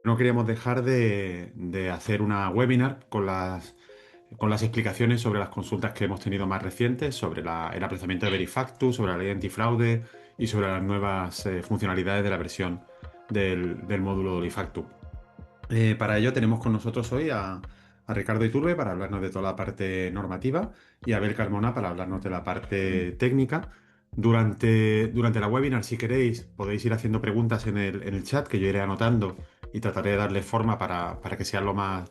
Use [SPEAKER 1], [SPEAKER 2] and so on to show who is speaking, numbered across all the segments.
[SPEAKER 1] No queríamos dejar de hacer una webinar con las explicaciones sobre las consultas que hemos tenido más recientes, sobre el aplazamiento de Verifactu, sobre la ley antifraude y sobre las nuevas funcionalidades de la versión del módulo de Olifactu. Para ello tenemos con nosotros hoy a Ricardo Iturbe para hablarnos de toda la parte normativa y a Abel Carmona para hablarnos de la parte técnica. Durante la webinar, si queréis, podéis ir haciendo preguntas en el chat que yo iré anotando y trataré de darle forma para que sea lo más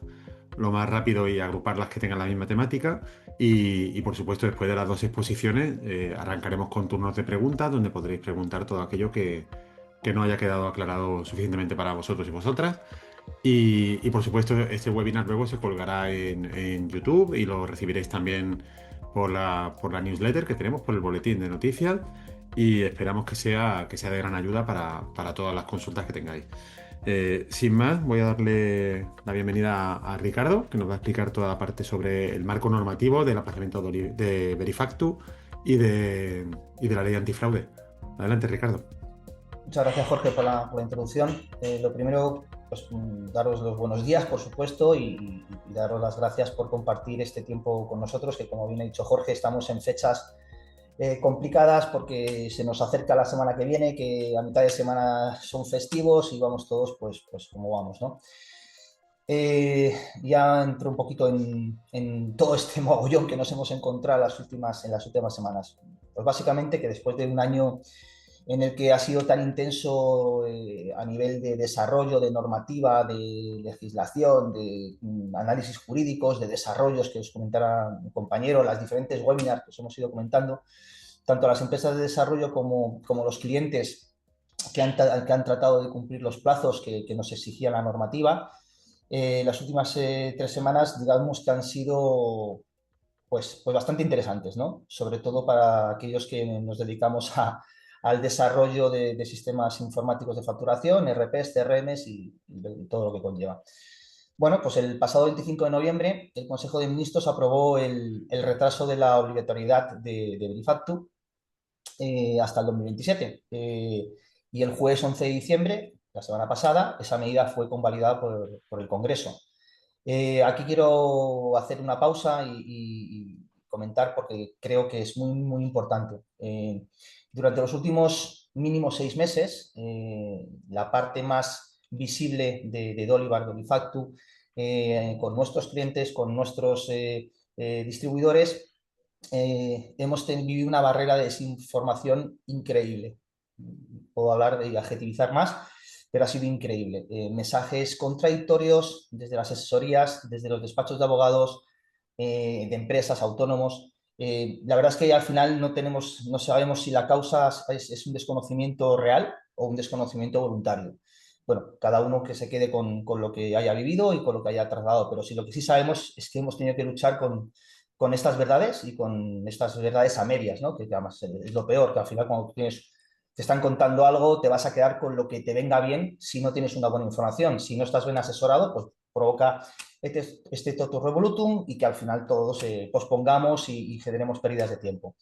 [SPEAKER 1] rápido y agrupar las que tengan la misma temática. Y, por supuesto, después de las dos exposiciones, arrancaremos con turnos de preguntas donde podréis preguntar todo aquello que no haya quedado aclarado suficientemente para vosotros y vosotras. Y, por supuesto, este webinar luego se colgará en YouTube y lo recibiréis también por la newsletter que tenemos, por el boletín de noticias. Y esperamos que sea de gran ayuda para todas las consultas que tengáis. Sin más, voy a darle la bienvenida a Ricardo, que nos va a explicar toda la parte sobre el marco normativo del aplazamiento de Verifactu y de la ley antifraude. Adelante, Ricardo.
[SPEAKER 2] Muchas gracias, Jorge, por la introducción. Lo primero, pues daros los buenos días, por supuesto, y daros las gracias por compartir este tiempo con nosotros, que como bien ha dicho Jorge, estamos en fechas complicadas porque se nos acerca la semana que viene, que a mitad de semana son festivos y vamos todos, pues como vamos, ¿no? Ya entro un poquito en todo este mogollón que nos hemos encontrado en las últimas semanas. Pues básicamente que después de un año en el que ha sido tan intenso a nivel de desarrollo, de normativa, de legislación, de análisis jurídicos, de desarrollos que os comentara mi compañero, las diferentes webinars que os hemos ido comentando, tanto las empresas de desarrollo como los clientes que han tratado de cumplir los plazos que nos exigía la normativa. Las últimas 3 semanas, digamos que han sido pues bastante interesantes, ¿no? Sobre todo para aquellos que nos dedicamos al desarrollo de sistemas informáticos de facturación, RPs, CRMs y todo lo que conlleva. Bueno, pues el pasado 25 de noviembre el Consejo de Ministros aprobó el retraso de la obligatoriedad de Verifactu hasta el 2027. Y el jueves 11 de diciembre, la semana pasada, esa medida fue convalidada por el Congreso. Aquí quiero hacer una pausa y comentar porque creo que es muy, muy importante. Durante los últimos mínimo 6 meses, la parte más visible de Dolivar, Dolifactu, con nuestros clientes, con nuestros distribuidores, hemos vivido una barrera de desinformación increíble. Puedo hablar y adjetivizar más, pero ha sido increíble. Mensajes contradictorios desde las asesorías, desde los despachos de abogados, de empresas, autónomos. La verdad es que al final no sabemos si la causa es un desconocimiento real o un desconocimiento voluntario. Bueno, cada uno que se quede con lo que haya vivido y con lo que haya trasladado, pero sí lo que sí sabemos es que hemos tenido que luchar con estas verdades y con estas verdades a medias, ¿no? Que además es lo peor, que al final cuando te están contando algo, te vas a quedar con lo que te venga bien si no tienes una buena información. Si no estás bien asesorado, pues provoca este totum revolutum y que al final todos pospongamos y generemos pérdidas de tiempo.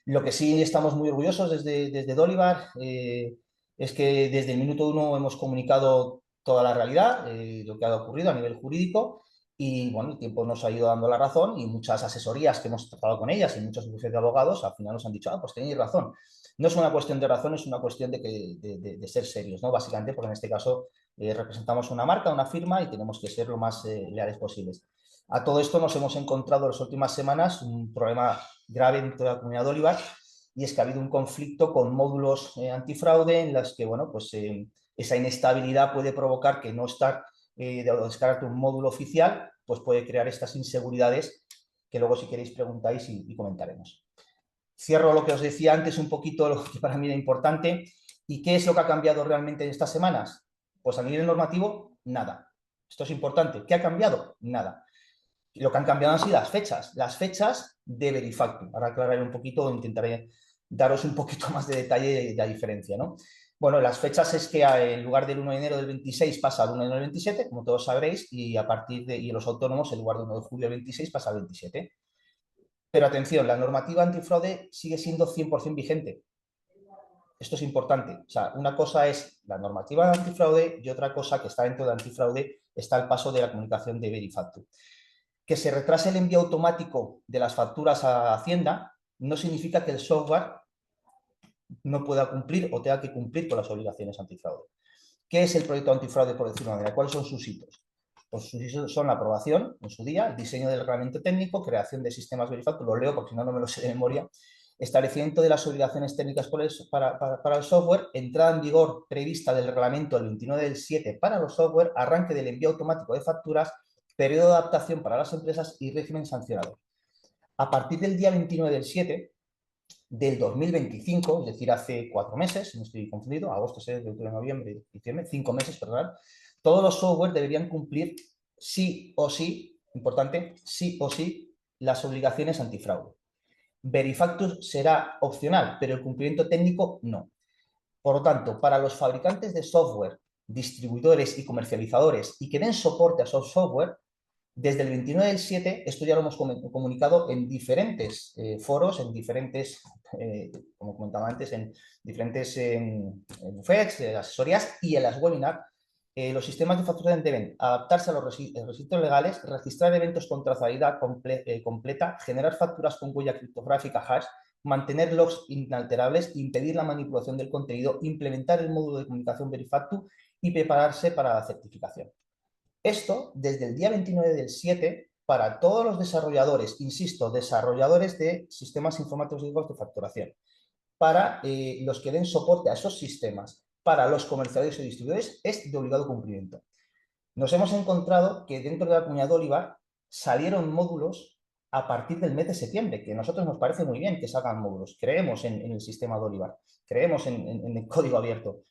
[SPEAKER 2] Lo que sí estamos muy orgullosos desde Dolivar es que desde el minuto uno hemos comunicado toda la realidad, lo que ha ocurrido a nivel jurídico. Y bueno, el tiempo nos ha ido dando la razón y muchas asesorías que hemos tratado con ellas y muchos bufetes de abogados al final nos han dicho, pues tenéis razón. No es una cuestión de razón, es una cuestión de ser serios, ¿no? Básicamente porque en este caso representamos una marca, una firma y tenemos que ser lo más leales posibles. A todo esto nos hemos encontrado en las últimas semanas un problema grave en toda la comunidad de Olivar y es que ha habido un conflicto con módulos antifraude en las que, bueno, pues esa inestabilidad puede provocar que no estar de descargarte un módulo oficial, pues puede crear estas inseguridades que luego si queréis preguntáis y comentaremos. Cierro lo que os decía antes, un poquito lo que para mí era importante. ¿Y qué es lo que ha cambiado realmente en estas semanas? Pues a nivel normativo, nada. Esto es importante. ¿Qué ha cambiado? Nada. Lo que han cambiado han sido las fechas de Verifactu. Ahora aclararé un poquito, intentaré daros un poquito más de detalle de la diferencia, ¿no? Bueno, las fechas es que en lugar del 1 de enero del 26 pasa al 1 de enero del 27, como todos sabréis, y a partir de y los autónomos, en lugar del 1 de julio del 26 pasa al 27. Pero atención, la normativa antifraude sigue siendo 100% vigente. Esto es importante. O sea, una cosa es la normativa de antifraude y otra cosa que está dentro de antifraude está el paso de la comunicación de Verifactu. Que se retrase el envío automático de las facturas a Hacienda no significa que el software no pueda cumplir o tenga que cumplir con las obligaciones antifraude. ¿Qué es el proyecto antifraude, por decirlo de una manera? ¿Cuáles son sus hitos? Pues sus hitos son la aprobación en su día, el diseño del reglamento técnico, creación de sistemas Verifactu, lo leo porque si no, no me lo sé de memoria, establecimiento de las obligaciones técnicas para el software, entrada en vigor prevista del reglamento el 29 del 7 para los software, arranque del envío automático de facturas, periodo de adaptación para las empresas y régimen sancionador. A partir del día 29 del 7 del 2025, es decir, hace 4 meses, no estoy confundido, agosto, septiembre, noviembre, diciembre, 5 meses, perdón, todos los software deberían cumplir sí o sí, importante, sí o sí, las obligaciones antifraude. Verifactus será opcional, pero el cumplimiento técnico no. Por lo tanto, para los fabricantes de software, distribuidores y comercializadores y que den soporte a esos software, desde el 29 del 7, esto ya lo hemos comunicado en diferentes foros, en diferentes, como comentaba antes, en diferentes buffets, asesorías y en las webinars. Los sistemas de facturación deben adaptarse a los requisitos legales, registrar eventos con trazabilidad completa, generar facturas con huella criptográfica hash, mantener logs inalterables, impedir la manipulación del contenido, implementar el módulo de comunicación Verifactu y prepararse para la certificación. Esto desde el día 29 del 7 para todos los desarrolladores, insisto, desarrolladores de sistemas informáticos de facturación, para los que den soporte a esos sistemas, para los comerciales y distribuidores, es de obligado cumplimiento. Nos hemos encontrado que dentro de la comunidad de Olivar salieron módulos a partir del mes de septiembre, que a nosotros nos parece muy bien que salgan módulos. Creemos en el sistema de Olivar, creemos en el código abierto.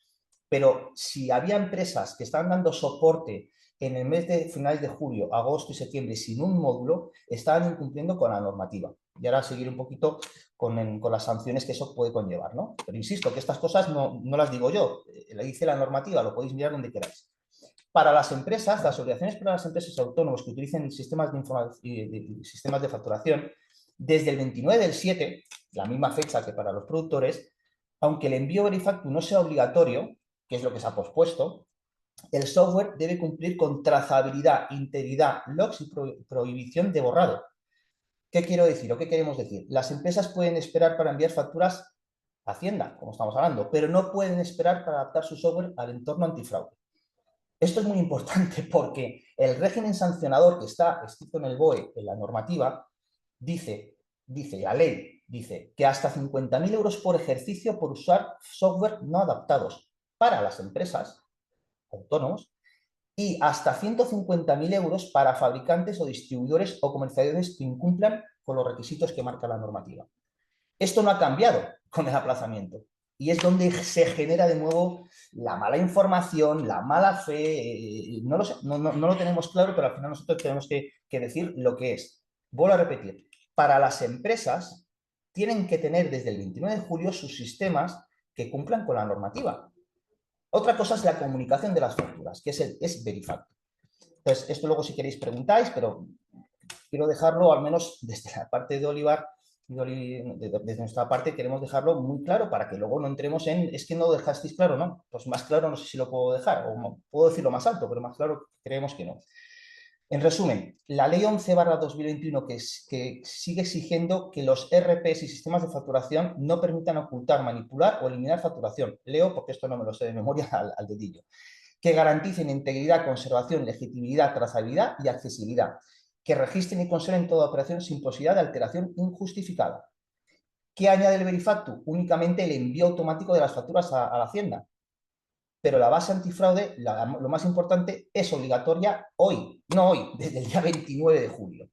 [SPEAKER 2] Pero si había empresas que estaban dando soporte en el mes de finales de julio, agosto y septiembre sin un módulo, estaban incumpliendo con la normativa. Y ahora seguir un poquito con las sanciones que eso puede conllevar, ¿no? Pero insisto, que estas cosas no las digo yo, la dice la normativa, lo podéis mirar donde queráis. Para las empresas, las obligaciones para las empresas autónomas que utilicen sistemas sistemas de facturación, desde el 29 del 7, la misma fecha que para los productores, aunque el envío Verifactu no sea obligatorio, que es lo que se ha pospuesto, el software debe cumplir con trazabilidad, integridad, logs y prohibición de borrado. ¿Qué quiero decir o qué queremos decir? Las empresas pueden esperar para enviar facturas a Hacienda, como estamos hablando, pero no pueden esperar para adaptar su software al entorno antifraude. Esto es muy importante porque el régimen sancionador que está escrito en el BOE, en la normativa, dice la ley, dice que hasta 50.000 euros por ejercicio por usar software no adaptados para las empresas autónomos y hasta 150.000 euros para fabricantes o distribuidores o comercializadores que incumplan con los requisitos que marca la normativa. Esto no ha cambiado con el aplazamiento y es donde se genera de nuevo la mala información, la mala fe, no lo sé, no lo tenemos claro, pero al final nosotros tenemos que decir lo que es. Vuelvo a repetir, para las empresas tienen que tener desde el 29 de julio sus sistemas que cumplan con la normativa. Otra cosa es la comunicación de las facturas, que es Verifactu. Entonces, esto luego si queréis preguntáis, pero quiero dejarlo, al menos desde la parte de Olivar, desde nuestra parte queremos dejarlo muy claro para que luego no entremos en, es que no dejasteis claro, ¿no? Pues más claro no sé si lo puedo dejar, o puedo decirlo más alto, pero más claro creemos que no. En resumen, la ley 11/2021 que sigue exigiendo que los RPs y sistemas de facturación no permitan ocultar, manipular o eliminar facturación. Leo porque esto no me lo sé de memoria al dedillo. Que garanticen integridad, conservación, legitimidad, trazabilidad y accesibilidad. Que registren y conserven toda operación sin posibilidad de alteración injustificada. ¿Qué añade el Verifactu? Únicamente el envío automático de las facturas a la Hacienda. Pero la base antifraude, lo más importante, es obligatoria hoy, no hoy, desde el día 29 de julio.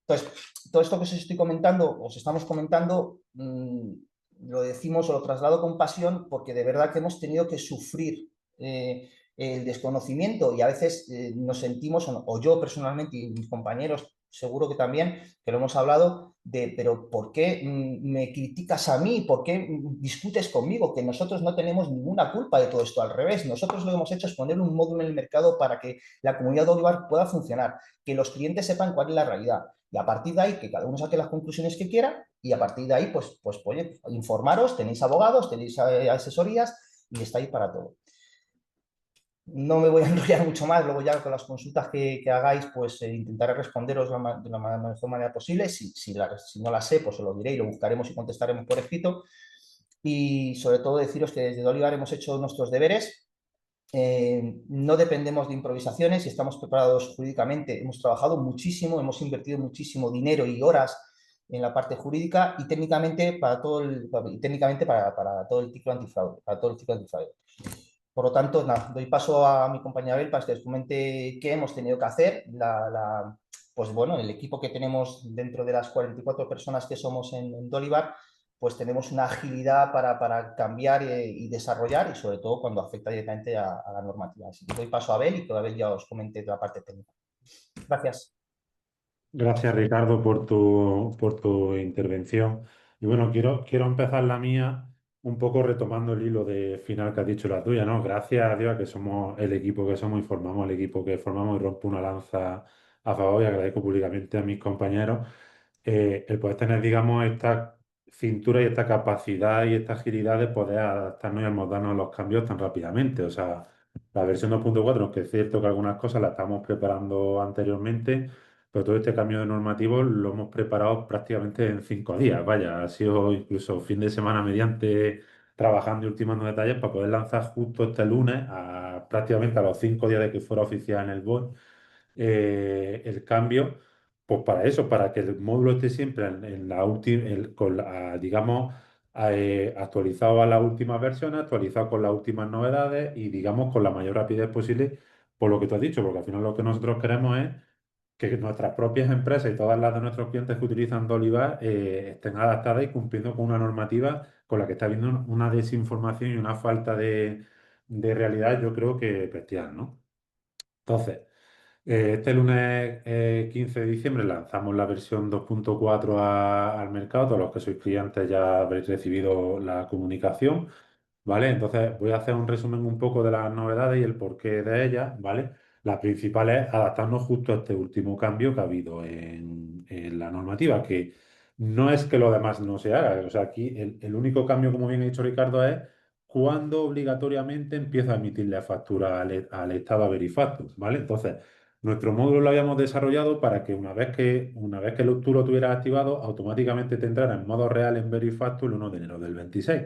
[SPEAKER 2] Entonces, todo esto que os estoy comentando, os estamos comentando, lo decimos o lo traslado con pasión porque de verdad que hemos tenido que sufrir el desconocimiento y a veces nos sentimos, o yo personalmente y mis compañeros seguro que también, que lo hemos hablado, pero ¿por qué me criticas a mí? ¿Por qué discutes conmigo? Que nosotros no tenemos ninguna culpa de todo esto, al revés. Nosotros lo que hemos hecho es poner un módulo en el mercado para que la comunidad de Olivar pueda funcionar, que los clientes sepan cuál es la realidad. Y a partir de ahí, que cada uno saque las conclusiones que quiera y a partir de ahí, pues oye, informaros, tenéis abogados, tenéis asesorías y está ahí para todo. No me voy a enrollar mucho más, luego ya con las consultas que hagáis, pues intentaré responderos de la mejor manera posible. Si no la sé, pues os lo diré y lo buscaremos y contestaremos por escrito. Y sobre todo deciros que desde Dolivar hemos hecho nuestros deberes, no dependemos de improvisaciones y estamos preparados jurídicamente. Hemos trabajado muchísimo, hemos invertido muchísimo dinero y horas en la parte jurídica y técnicamente para todo el ciclo antifraude, para todo el ciclo antifraude. Por lo tanto, nada, doy paso a mi compañera Abel para que les comente qué hemos tenido que hacer. Pues bueno, el equipo que tenemos dentro de las 44 personas que somos en Dolivar, pues tenemos una agilidad para cambiar y desarrollar y sobre todo cuando afecta directamente a la normativa. Así que doy paso a Abel y que Abel ya os comente de la parte técnica. Gracias.
[SPEAKER 3] Gracias, Ricardo, por tu intervención. Y bueno, quiero empezar la mía un poco retomando el hilo de final que has dicho la tuya, ¿no? Gracias a Dios a que somos el equipo que somos y formamos el equipo que formamos y rompo una lanza a favor y agradezco públicamente a mis compañeros el poder tener, digamos, esta cintura y esta capacidad y esta agilidad de poder adaptarnos y amoldarnos a los cambios tan rápidamente. O sea, la versión 2.4, aunque es cierto que algunas cosas las estamos preparando anteriormente, pero todo este cambio de normativo lo hemos preparado prácticamente en 5 días. Vaya, ha sido incluso fin de semana mediante trabajando y ultimando detalles para poder lanzar justo este lunes, prácticamente a los 5 días de que fuera oficial en el BOE, el cambio, pues para eso, para que el módulo esté siempre en la última, digamos, actualizado a las últimas versiones, actualizado con las últimas novedades y, digamos, con la mayor rapidez posible, por lo que tú has dicho, porque al final lo que nosotros queremos es que nuestras propias empresas y todas las de nuestros clientes que utilizan Dolivar estén adaptadas y cumpliendo con una normativa con la que está habiendo una desinformación y una falta de realidad, yo creo que bestial, ¿no? Entonces, este lunes 15 de diciembre lanzamos la versión 2.4 al mercado. Todos los que sois clientes ya habréis recibido la comunicación, ¿vale? Entonces voy a hacer un resumen un poco de las novedades y el porqué de ellas, ¿vale? La principal es adaptarnos justo a este último cambio que ha habido en la normativa, que no es que lo demás no se haga. O sea, aquí el único cambio, como bien ha dicho Ricardo, es cuando obligatoriamente empieza a emitirle factura al estado Verifactus, ¿vale? Entonces, nuestro módulo lo habíamos desarrollado para que una vez que tú lo tuvieras activado, automáticamente te entrara en modo real en Verifactus el 1 de enero del 26.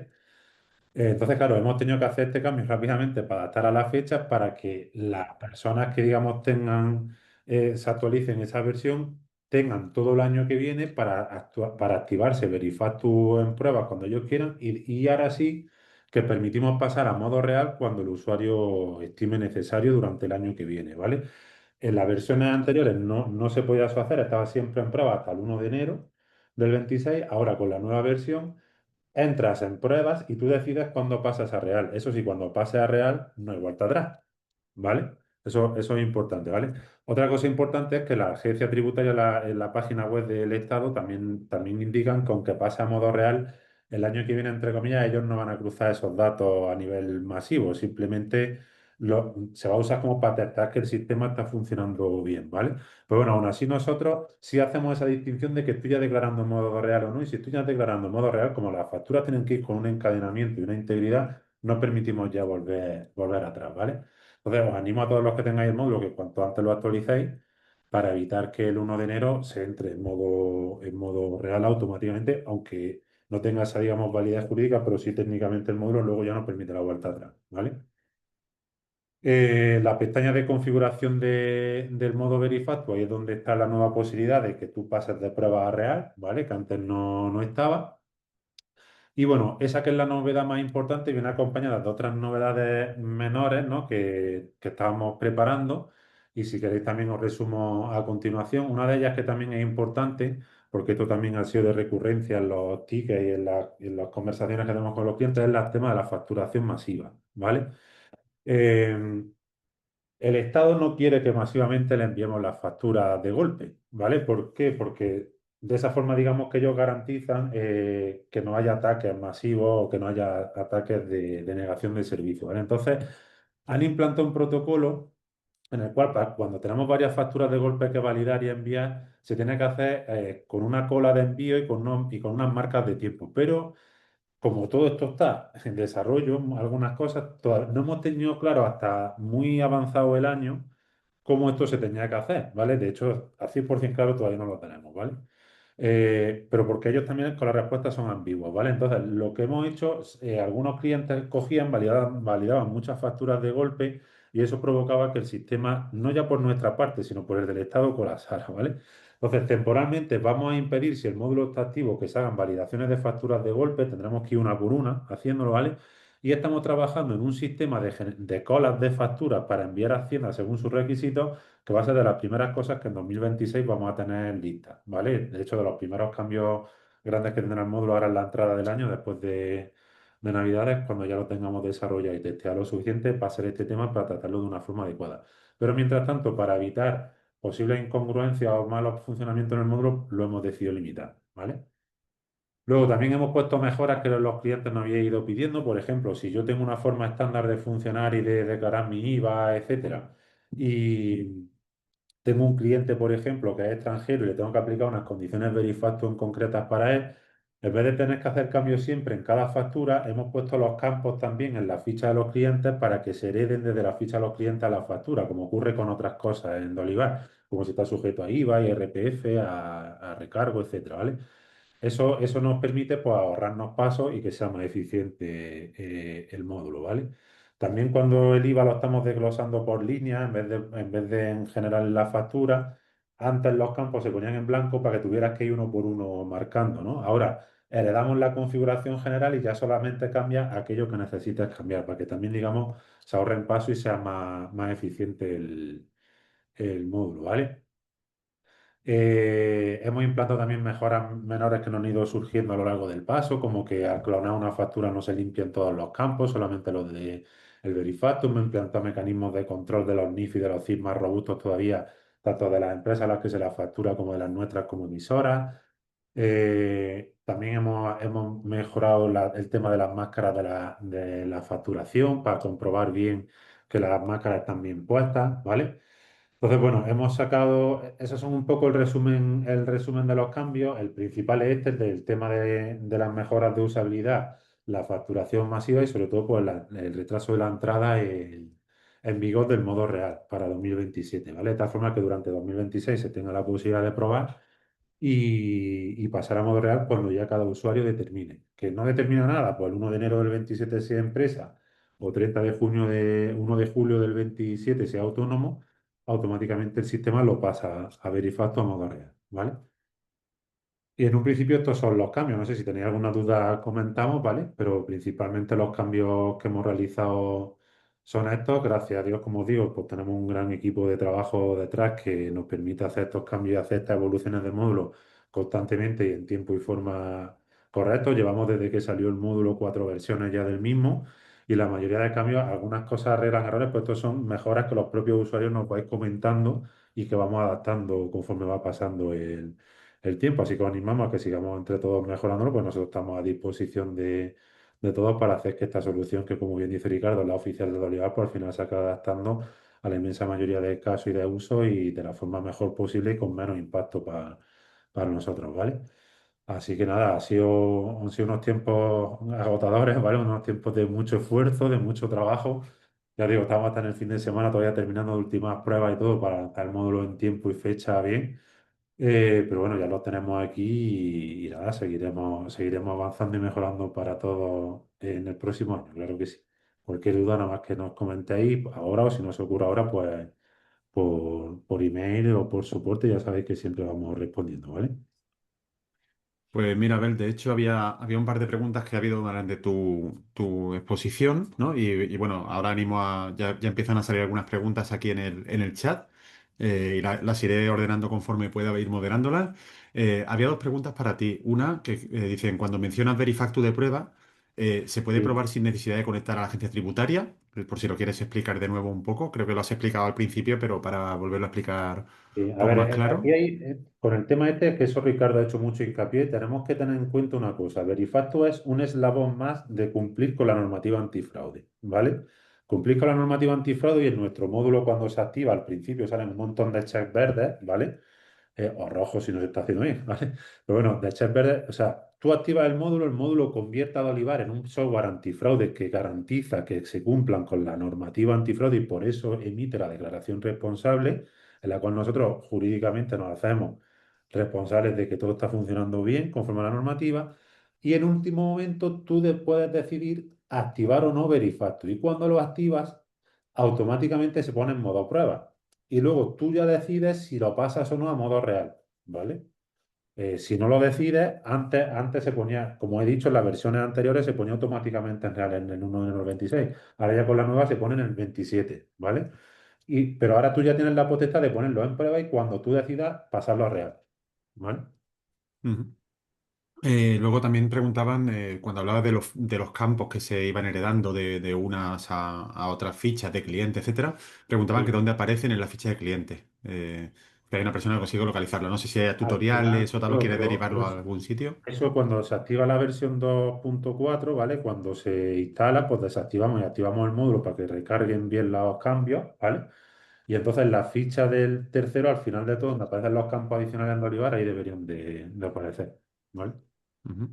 [SPEAKER 3] Entonces, claro, hemos tenido que hacer este cambio rápidamente para adaptar a las fechas para que las personas que, digamos, se actualicen esa versión, tengan todo el año que viene para activarse Verifactus en pruebas cuando ellos quieran y ahora sí que permitimos pasar a modo real cuando el usuario estime necesario durante el año que viene, ¿vale? En las versiones anteriores no se podía eso hacer, estaba siempre en prueba hasta el 1 de enero del 26. Ahora con la nueva versión entras en pruebas y tú decides cuándo pasas a real. Eso sí, cuando pase a real no hay vuelta atrás, ¿vale? Eso es importante, ¿vale? Otra cosa importante es que la agencia tributaria en la página web del Estado también indican que aunque pase a modo real, el año que viene, entre comillas, ellos no van a cruzar esos datos a nivel masivo, simplemente se va a usar como para detectar que el sistema está funcionando bien, ¿vale? Pues bueno, aún así nosotros sí hacemos esa distinción de que estoy ya declarando en modo real o no, y si estoy ya declarando en modo real, como las facturas tienen que ir con un encadenamiento y una integridad, no permitimos ya volver atrás, ¿vale? Entonces os animo a todos los que tengáis el módulo que cuanto antes lo actualicéis para evitar que el 1 de enero se entre en modo real automáticamente, aunque no tenga esa, digamos, validez jurídica, pero sí técnicamente el módulo luego ya no permite la vuelta atrás, ¿vale? La pestaña de configuración del modo Verifactu, ahí es donde está la nueva posibilidad de que tú pases de prueba a real, ¿vale? Que antes no estaba. Y bueno, esa que es la novedad más importante viene acompañada de otras novedades menores, ¿no? que estábamos preparando. Y si queréis también os resumo a continuación. Una de ellas que también es importante, porque esto también ha sido de recurrencia en los tickets y en las conversaciones que tenemos con los clientes, es el tema de la facturación masiva, ¿vale? Eh, el Estado no quiere que masivamente le enviemos las facturas de golpe, ¿vale? ¿Por qué? Porque de esa forma, digamos que ellos garantizan que no haya ataques masivos o que no haya ataques de negación de servicio, ¿vale? Entonces, han implantado un protocolo en el cual cuando tenemos varias facturas de golpe que validar y enviar, se tiene que hacer con una cola de envío y con unas marcas de tiempo. Pero como todo esto está en desarrollo, algunas cosas, no hemos tenido claro hasta muy avanzado el año cómo esto se tenía que hacer, ¿vale? De hecho, al 100% claro todavía no lo tenemos, ¿vale? Pero porque ellos también con las respuestas son ambiguas, ¿vale? Entonces, lo que hemos hecho, algunos clientes cogían, validaban muchas facturas de golpe y eso provocaba que el sistema, no ya por nuestra parte, sino por el del Estado, colapsara, ¿vale? Entonces, temporalmente vamos a impedir, si el módulo está activo, que se hagan validaciones de facturas de golpe, tendremos que ir una por una haciéndolo, ¿vale? Y estamos trabajando en un sistema de colas de facturas para enviar a Hacienda según sus requisitos, que va a ser de las primeras cosas que en 2026 vamos a tener listas, ¿vale? De hecho, de los primeros cambios grandes que tendrá el módulo ahora en la entrada del año, después de Navidades, cuando ya lo tengamos desarrollado y testeado lo suficiente, va a ser este tema para tratarlo de una forma adecuada. Pero mientras tanto, para evitar posibles incongruencias o malos funcionamientos en el módulo, lo hemos decidido limitar, ¿vale? Luego también hemos puesto mejoras que los clientes nos habían ido pidiendo. Por ejemplo, si yo tengo una forma estándar de funcionar y de declarar mi IVA, etcétera, y tengo un cliente, por ejemplo, que es extranjero y le tengo que aplicar unas condiciones Verifactu en concretas para él, en vez de tener que hacer cambios siempre en cada factura, hemos puesto los campos también en la ficha de los clientes para que se hereden desde la ficha de los clientes a la factura, como ocurre con otras cosas en Dolivar, como si está sujeto a IVA, IRPF, a recargo, etcétera, ¿vale? Eso nos permite pues, ahorrarnos pasos y que sea más eficiente el módulo, ¿vale? También cuando el IVA lo estamos desglosando por línea, en vez de en general en la factura, antes los campos se ponían en blanco para que tuvieras que ir uno por uno marcando, ¿no? Ahora heredamos la configuración general y ya solamente cambia aquello que necesites cambiar, para que también, digamos, se ahorre en paso y sea más eficiente el módulo, ¿vale? Hemos implantado también mejoras menores que nos han ido surgiendo a lo largo del paso, como que al clonar una factura no se limpian todos los campos, solamente los de el Verifactum. Hemos implantado mecanismos de control de los NIF y de los CIF más robustos todavía, tanto de las empresas a las que se la factura como de las nuestras como emisoras. También hemos mejorado el tema de las máscaras de la facturación para comprobar bien que las máscaras están bien puestas, ¿vale? Entonces, bueno, hemos sacado, esos son un poco el resumen de los cambios. El principal es este, el del tema de las mejoras de usabilidad, la facturación masiva y sobre todo pues, el retraso de la entrada en vigor del modo real para 2027, ¿vale? De tal forma que durante 2026 se tenga la posibilidad de probar y pasar a modo real cuando ya cada usuario determine. Que no determina nada, pues el 1 de enero del 27 sea empresa o 30 de junio 1 de julio del 27 sea autónomo, automáticamente el sistema lo pasa a Verifacto a modo real, ¿vale? Y en un principio estos son los cambios. No sé si tenéis alguna duda, comentamos, ¿vale? Pero principalmente los cambios que hemos realizado son estos. Gracias a Dios, como os digo, pues tenemos un gran equipo de trabajo detrás que nos permite hacer estos cambios y hacer estas evoluciones de módulo constantemente y en tiempo y forma correctos. Llevamos desde que salió el módulo 4 versiones ya del mismo y la mayoría de cambios, algunas cosas arreglan errores, pues estos son mejoras que los propios usuarios nos vais comentando y que vamos adaptando conforme va pasando el tiempo. Así que os animamos a que sigamos entre todos mejorándolo, pues nosotros estamos a disposición de todos para hacer que esta solución, que como bien dice Ricardo, es la oficial de Olivar, pues al final se acabe adaptando a la inmensa mayoría de casos y de uso y de la forma mejor posible y con menos impacto para nosotros, ¿vale? Así que nada, han sido unos tiempos agotadores, ¿vale? Unos tiempos de mucho esfuerzo, de mucho trabajo. Ya digo, estamos hasta en el fin de semana todavía terminando últimas pruebas y todo para lanzar el módulo en tiempo y fecha bien. Pero bueno, ya lo tenemos aquí y nada, seguiremos avanzando y mejorando para todos en el próximo año, claro que sí. Cualquier duda, nada más que nos comentéis ahora o si no se ocurre ahora, pues por email o por soporte, ya sabéis que siempre vamos respondiendo, ¿vale?
[SPEAKER 1] Pues mira, Abel, de hecho había un par de preguntas que ha habido durante tu exposición, ¿no? Y bueno, ahora animo ya empiezan a salir algunas preguntas aquí en el chat, y las iré ordenando conforme pueda ir moderándolas. Había dos preguntas para ti. Una que dicen, cuando mencionas Verifactu de prueba, ¿se puede
[SPEAKER 3] Sí.
[SPEAKER 1] probar sin necesidad de conectar a la agencia tributaria? Por si lo quieres explicar de nuevo un poco. Creo que lo has explicado al principio, pero para volverlo a explicar
[SPEAKER 3] Sí,
[SPEAKER 1] un
[SPEAKER 3] a
[SPEAKER 1] poco
[SPEAKER 3] ver,
[SPEAKER 1] más
[SPEAKER 3] aquí
[SPEAKER 1] claro.
[SPEAKER 3] con el tema este, que eso Ricardo ha hecho mucho hincapié, tenemos que tener en cuenta una cosa. Verifacto es un eslabón más de cumplir con la normativa antifraude, ¿vale? cumplís con la normativa antifraude y en nuestro módulo cuando se activa al principio salen un montón de checks verdes, ¿vale? O rojos si no se está haciendo bien, ¿vale? Pero bueno, de checks verdes, o sea, tú activas el módulo convierte a Dolivar en un software antifraude que garantiza que se cumplan con la normativa antifraude y por eso emite la declaración responsable, en la cual nosotros jurídicamente nos hacemos responsables de que todo está funcionando bien conforme a la normativa. Y en último momento tú puedes decidir activar o no Verifactor. Y cuando lo activas, automáticamente se pone en modo prueba. Y luego tú ya decides si lo pasas o no a modo real, ¿vale? Si no lo decides, antes se ponía, como he dicho, en las versiones anteriores se ponía automáticamente en real en el 1 en el 26. Ahora ya con la nueva se pone en el 27, ¿vale? Pero ahora tú ya tienes la potestad de ponerlo en prueba y cuando tú decidas pasarlo a real, ¿vale?
[SPEAKER 1] Ujú. Luego también preguntaban, cuando hablaba de los campos que se iban heredando de unas a otras fichas de cliente, etcétera, preguntaban que
[SPEAKER 3] Sí.
[SPEAKER 1] dónde aparecen en la ficha de cliente. Que hay una persona que consigue localizarlo. No sé si hay
[SPEAKER 3] Al
[SPEAKER 1] tutoriales
[SPEAKER 3] final,
[SPEAKER 1] o tal o
[SPEAKER 3] claro,
[SPEAKER 1] quiere
[SPEAKER 3] pero
[SPEAKER 1] derivarlo a algún sitio.
[SPEAKER 3] eso cuando se activa la versión 2.4, ¿vale? Cuando se instala, pues desactivamos y activamos el módulo para que recarguen bien los cambios, ¿vale? Y entonces la ficha del tercero, al final de todo, donde aparecen los campos adicionales de Olivar, ahí deberían de aparecer, ¿vale?
[SPEAKER 1] Ujú.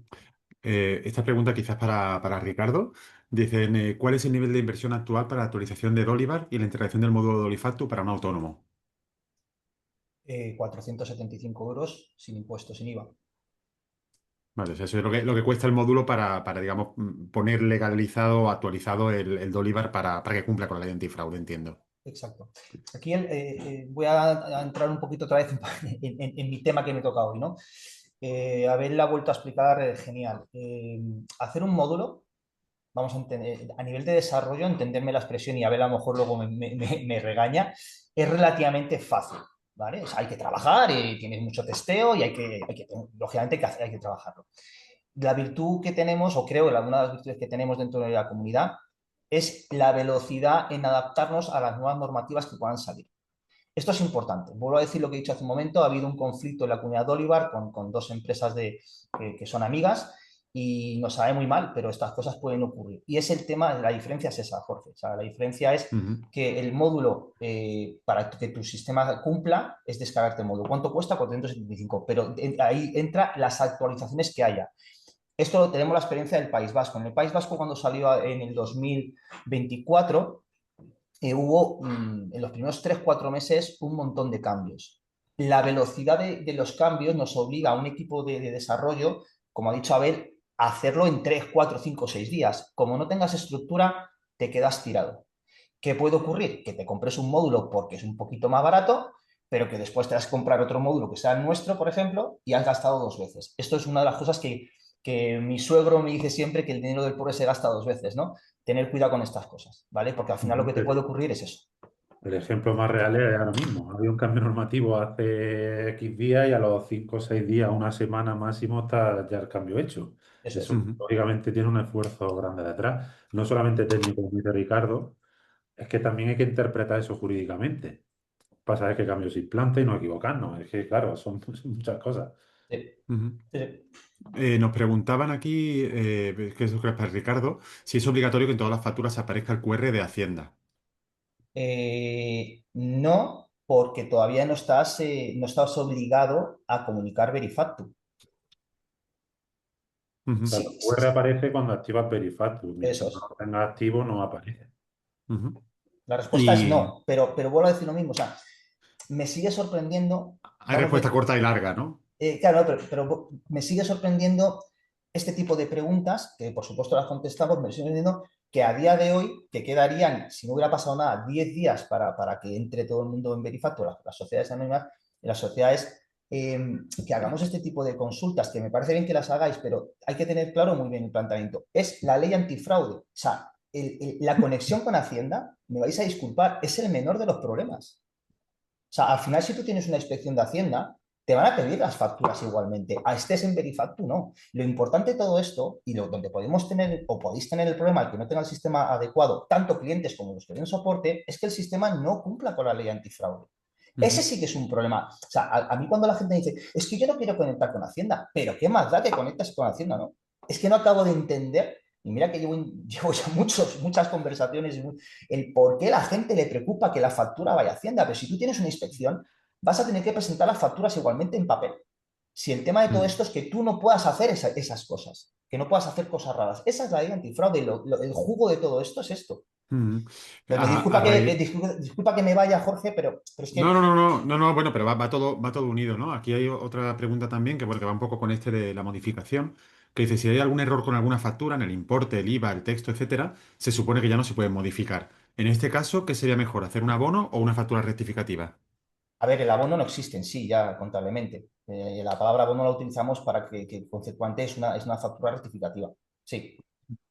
[SPEAKER 1] Esta pregunta quizás para Ricardo. Dicen, ¿cuál es el nivel de inversión actual para la actualización de Dolivar y la integración del módulo de Olifactu para un autónomo?
[SPEAKER 2] 475 € sin impuestos, sin IVA.
[SPEAKER 1] Vale, o sea, eso es lo que cuesta el módulo digamos, poner legalizado, actualizado el Dolivar para que cumpla con la ley antifraude, entiendo.
[SPEAKER 2] Exacto. Aquí voy a entrar un poquito otra vez en mi tema que me toca hoy, ¿no? Abel la ha vuelto a explicar genial. Hacer un módulo, vamos a entender, a nivel de desarrollo, entenderme la expresión y Abel a lo mejor luego me regaña, es relativamente fácil, ¿vale? O sea, hay que trabajar y tienes mucho testeo y lógicamente, hay que trabajarlo. La virtud que tenemos, o creo que una de las virtudes que tenemos dentro de la comunidad, es la velocidad en adaptarnos a las nuevas normativas que puedan salir. Esto es importante. Vuelvo a decir lo que he dicho hace un momento. Ha habido un conflicto en la comunidad de Olivar con dos empresas que son amigas y nos sabe muy mal, pero estas cosas pueden ocurrir. Y es el tema, la diferencia es esa, Jorge. O sea, la diferencia es
[SPEAKER 1] Ujú,
[SPEAKER 2] que el módulo para que tu sistema cumpla es descargarte el módulo. ¿Cuánto cuesta? 475. Pero ahí entra las actualizaciones que haya. Esto tenemos la experiencia del País Vasco. En el País Vasco, cuando salió en el 2024, hubo en los primeros 3 4 meses un montón de cambios. La velocidad de los cambios nos obliga a un equipo de desarrollo, como ha dicho Abel, a hacerlo en 3 4 5 6 días. Como no tengas estructura, te quedas tirado. ¿Qué puede ocurrir? Que te compres un módulo porque es un poquito más barato, pero que después te vas a comprar otro módulo que sea el nuestro, por ejemplo, y has gastado 2 veces. Esto es una de las cosas que mi suegro me dice siempre, que el dinero del pobre se gasta 2 veces, ¿no? Tener cuidado con estas cosas, ¿vale? Porque al final lo
[SPEAKER 3] Ujú.
[SPEAKER 2] que te puede ocurrir es eso.
[SPEAKER 3] El ejemplo más real es ahora mismo. Había un cambio normativo hace X días y a los 5 o 6 días, una semana máximo, está ya el cambio hecho.
[SPEAKER 2] Eso
[SPEAKER 3] Eso,
[SPEAKER 2] es.
[SPEAKER 1] ujú.
[SPEAKER 3] lógicamente, tiene un esfuerzo grande detrás. No solamente técnico, como dice Ricardo, es que también hay que interpretar eso jurídicamente. Para saber qué cambios se implanta y no equivocarnos. Es que, claro, son muchas cosas.
[SPEAKER 2] Sí,
[SPEAKER 1] Ujú.
[SPEAKER 2] sí.
[SPEAKER 1] Nos preguntaban aquí, que eso creo que es para Ricardo, si es obligatorio que en todas las facturas aparezca el QR de Hacienda.
[SPEAKER 2] No, porque todavía no estás obligado a comunicar Verifactu.
[SPEAKER 1] Ujú,
[SPEAKER 3] Claro,
[SPEAKER 2] Sí,
[SPEAKER 3] el QR aparece cuando activas Verifactus.
[SPEAKER 2] eso
[SPEAKER 3] Mientras no
[SPEAKER 2] es.
[SPEAKER 3] lo tengas activo, no aparece.
[SPEAKER 1] ujú.
[SPEAKER 2] La respuesta es
[SPEAKER 1] Y
[SPEAKER 2] no, pero vuelvo a decir lo mismo. O sea, me sigue sorprendiendo,
[SPEAKER 1] hay
[SPEAKER 2] vamos,
[SPEAKER 1] respuesta corta y larga, ¿no?
[SPEAKER 2] claro, pero me sigue sorprendiendo este tipo de preguntas, que por supuesto las contestamos, me sigue sorprendiendo que a día de hoy, que quedarían, si no hubiera pasado nada, 10 días para que entre todo el mundo en Verifacto, las sociedades anónimas, las sociedades, que hagamos este tipo de consultas, que me parece bien que las hagáis, pero hay que tener claro muy bien el planteamiento. Es la ley antifraude. O sea, la conexión con Hacienda, me vais a disculpar, es el menor de los problemas. O sea, al final, si tú tienes una inspección de Hacienda, te van a pedir las facturas igualmente. A estés en Verifactu, no. Lo importante de todo esto, y donde podemos tener o podéis tener el problema, el que no tenga el sistema adecuado, tanto clientes como los que den soporte, es que el sistema no cumpla con la ley antifraude. Ese
[SPEAKER 1] Ujú,
[SPEAKER 2] sí que es un problema. O sea, a mí cuando la gente dice, es que yo no quiero conectar con Hacienda, pero ¿qué más da que conectas con Hacienda, no? Es que no acabo de entender y mira que llevo ya muchas conversaciones, el por qué la gente le preocupa que la factura vaya a Hacienda, pero si tú tienes una inspección, vas a tener que presentar las facturas igualmente en papel. Si el tema de todo
[SPEAKER 1] Mm,
[SPEAKER 2] esto es que tú no puedas hacer esas cosas, que no puedas hacer cosas raras. Esa es la ley antifraude, el jugo de todo esto es esto.
[SPEAKER 1] mm.
[SPEAKER 2] Me
[SPEAKER 1] A raíz,
[SPEAKER 2] disculpa que me vaya, Jorge, pero es
[SPEAKER 1] no,
[SPEAKER 2] que,
[SPEAKER 1] no, no, no, no, no, bueno, pero va todo unido, ¿no? Aquí hay otra pregunta también que, bueno, que va un poco con este de la modificación, que dice, si hay algún error con alguna factura en el importe, el IVA, el texto, etcétera, se supone que ya no se puede modificar. En este caso, ¿qué sería mejor, hacer un abono o una factura rectificativa?
[SPEAKER 2] a ver, el abono no existe en sí ya contablemente. La palabra abono la utilizamos para que conceptualmente es una factura rectificativa. Sí,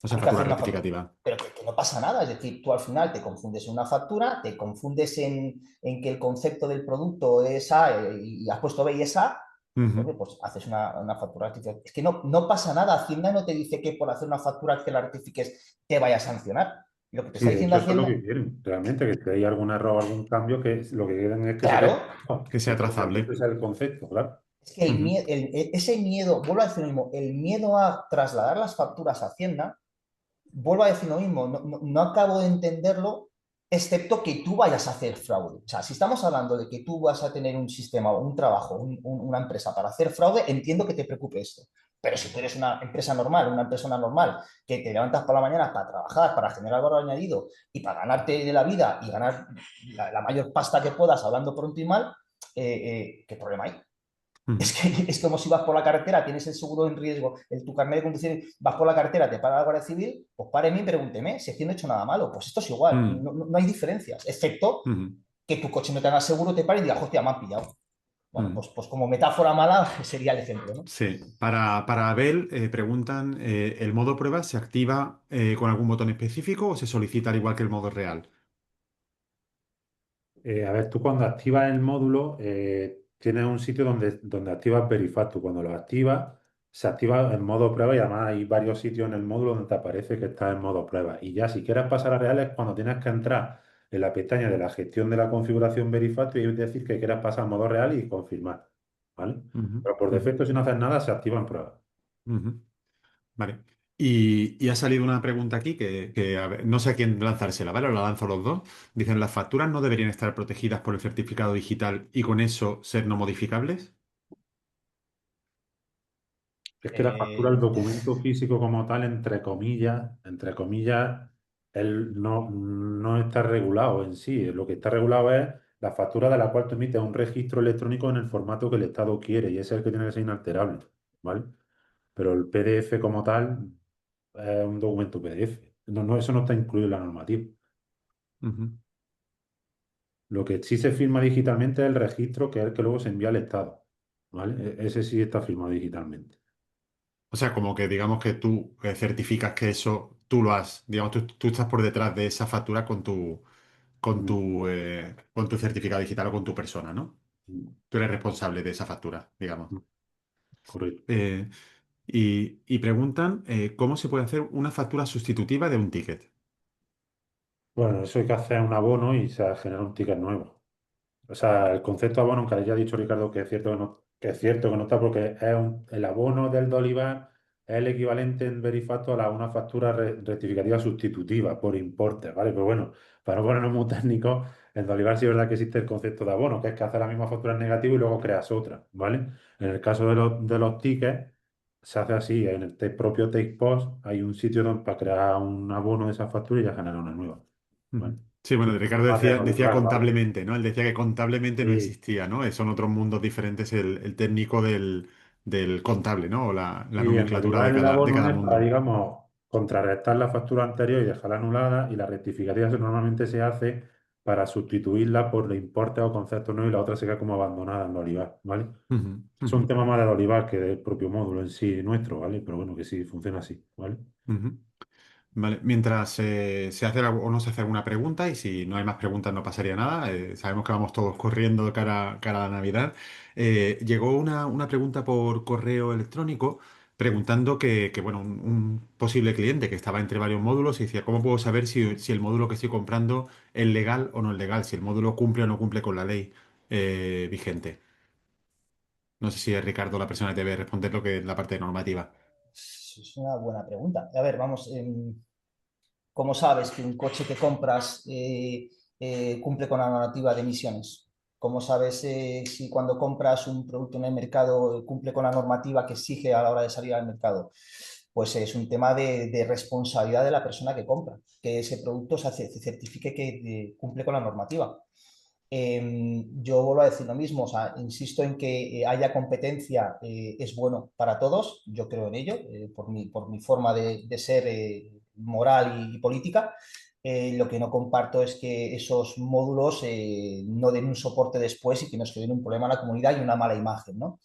[SPEAKER 1] O sea,
[SPEAKER 2] hay que
[SPEAKER 1] factura
[SPEAKER 2] hacer una factura.
[SPEAKER 1] rectificativa.
[SPEAKER 2] Pero que no pasa nada, es decir, tú al final te confundes en una factura, te confundes en que el concepto del producto es A y has puesto B y es A, pues,
[SPEAKER 1] Ujú.
[SPEAKER 2] oye, pues haces una factura rectificativa. Es que no pasa nada, Hacienda no te dice que por hacer una factura que la rectifiques te vaya a sancionar. Lo que te
[SPEAKER 3] Sí,
[SPEAKER 2] está
[SPEAKER 3] de
[SPEAKER 2] diciendo
[SPEAKER 3] hecho eso es lo que
[SPEAKER 2] Hacienda,
[SPEAKER 3] quieren, realmente, que si hay algún error o algún cambio, que lo que quieren es que se quede,
[SPEAKER 2] claro,
[SPEAKER 1] Que
[SPEAKER 3] que
[SPEAKER 1] sea trazable.
[SPEAKER 3] ese es el concepto, claro.
[SPEAKER 2] es que
[SPEAKER 1] Ujú.
[SPEAKER 2] ese miedo, vuelvo a decir lo mismo, el miedo a trasladar las facturas a Hacienda, vuelvo a decir lo mismo, no acabo de entenderlo, excepto que tú vayas a hacer fraude. O sea, si estamos hablando de que tú vas a tener un sistema o un trabajo, una empresa para hacer fraude, entiendo que te preocupe esto. Pero si tú eres una empresa normal, una persona normal, que te levantas por la mañana para trabajar, para generar valor añadido y para ganarte de la vida y ganar la mayor pasta que puedas hablando pronto y mal, ¿qué problema hay? Es
[SPEAKER 1] Ujú.
[SPEAKER 2] que es como si vas por la carretera, tienes el seguro en riesgo, tu carnet de conducción, vas por la carretera, te para la Guardia Civil, pues páreme y pregúnteme si es que no he hecho nada malo. Pues esto es igual,
[SPEAKER 1] Mm,
[SPEAKER 2] no hay diferencias, excepto
[SPEAKER 1] ujú,
[SPEAKER 2] que tu coche no tenga seguro, te pare y digas, hostia, me han pillado. Bueno,
[SPEAKER 1] ujú.
[SPEAKER 2] pues como metáfora mala sería el ejemplo, ¿no?
[SPEAKER 1] Sí, para Abel preguntan, ¿el modo prueba se activa con algún botón específico o se solicita al igual que el modo real?
[SPEAKER 3] A ver, tú cuando activas el módulo, tienes un sitio donde activas Verifactu. Cuando lo activas, se activa en modo prueba y además hay varios sitios en el módulo donde te aparece que está en modo prueba. Y ya si quieres pasar a real es cuando tienes que entrar en la pestaña de la gestión de la configuración Verifactu y decir que quieras pasar a modo real y confirmar. ¿Vale?
[SPEAKER 1] Ujú,
[SPEAKER 3] Pero por
[SPEAKER 1] ujú,
[SPEAKER 3] defecto, si no haces nada, se activa en prueba.
[SPEAKER 1] ujú. Vale. Y ha salido una pregunta aquí que, a ver, no sé a quién lanzársela, ¿vale? Os la lanzo a los dos. Dicen, ¿las facturas no deberían estar protegidas por el certificado digital y con eso ser no modificables?
[SPEAKER 3] Es que la factura, el
[SPEAKER 2] Eh,
[SPEAKER 3] documento físico como tal, entre comillas, él no está regulado en sí. Lo que está regulado es la factura de la cual tú emites un registro electrónico en el formato que el Estado quiere y ese es el que tiene que ser inalterable, ¿vale? Pero el PDF como tal es un documento PDF. Eso no está incluido en la normativa.
[SPEAKER 1] Ujú.
[SPEAKER 3] Lo que sí se firma digitalmente es el registro que es el que luego se envía al Estado, ¿vale? Ese sí está firmado digitalmente.
[SPEAKER 1] O sea, como que digamos que tú certificas que eso tú lo has, digamos, tú estás por detrás de esa factura
[SPEAKER 3] Mm,
[SPEAKER 1] con tu certificado digital o con tu persona, ¿no?
[SPEAKER 3] mm,
[SPEAKER 1] Tú eres responsable de esa factura, digamos.
[SPEAKER 3] mm, correcto.
[SPEAKER 1] Eh, y preguntan cómo se puede hacer una factura sustitutiva de un ticket.
[SPEAKER 3] Bueno, eso hay que hacer un abono y se genera un ticket nuevo. O sea, el concepto de abono, aunque haya dicho Ricardo que es cierto que es cierto que no está, porque el abono del Dolivar es el equivalente en Verifacto a una factura rectificativa sustitutiva por importe, ¿vale? Pero bueno, para no ponernos muy técnicos, en Dolivar sí es verdad que existe el concepto de abono, que es que haces la misma factura en negativo y luego creas otra, ¿vale? En el caso de los tickets, se hace así, en el propio Take Post hay un sitio para crear un abono de esa factura y ya generar una nueva, ¿vale?
[SPEAKER 1] Ujú. Sí,
[SPEAKER 3] Es
[SPEAKER 1] bueno,
[SPEAKER 3] un poco
[SPEAKER 1] Ricardo
[SPEAKER 3] más de
[SPEAKER 1] decía
[SPEAKER 3] Dolivar, ¿vale?
[SPEAKER 1] contablemente, ¿no? Él decía que contablemente no
[SPEAKER 3] Sí.
[SPEAKER 1] existía, ¿no? Son otros mundos diferentes el técnico del contable, ¿no? O la
[SPEAKER 3] Y en
[SPEAKER 1] nomenclatura
[SPEAKER 3] realidad el
[SPEAKER 1] de
[SPEAKER 3] abono
[SPEAKER 1] cada
[SPEAKER 3] es para,
[SPEAKER 1] mundo.
[SPEAKER 3] digamos, contrarrestar la factura anterior y dejarla anulada, y la rectificativa normalmente se hace para sustituirla por los importes o conceptos nuevos y la otra se queda como abandonada en el olivar, ¿vale?
[SPEAKER 1] Ujú,
[SPEAKER 3] Es
[SPEAKER 1] ujú,
[SPEAKER 3] un tema más del olivar que del propio módulo en sí nuestro, ¿vale? Pero bueno, que sí funciona así, ¿vale?
[SPEAKER 1] ujú. Vale, mientras se hace o no se hace alguna pregunta, y si no hay más preguntas no pasaría nada, sabemos que vamos todos corriendo cara a la Navidad. Llegó una pregunta por correo electrónico preguntando bueno, un posible cliente que estaba entre varios módulos y decía, ¿cómo puedo saber si el módulo que estoy comprando es legal o no es legal? Si el módulo cumple o no cumple con la ley vigente. No sé si es Ricardo la persona que debe responder lo que es la parte normativa.
[SPEAKER 2] es una buena pregunta. A ver, vamos, ¿cómo sabes que un coche que compras cumple con la normativa de emisiones? ¿Cómo sabes si cuando compras un producto en el mercado cumple con la normativa que exige a la hora de salir al mercado? Pues es un tema de responsabilidad de la persona que compra, que ese producto se certifique que cumple con la normativa. Yo vuelvo a decir lo mismo, o sea, insisto en que haya competencia es bueno para todos, yo creo en ello, por mi forma de ser moral y política. Lo que no comparto es que esos módulos no den un soporte después y que nos queden un problema a la comunidad y una mala imagen, ¿no?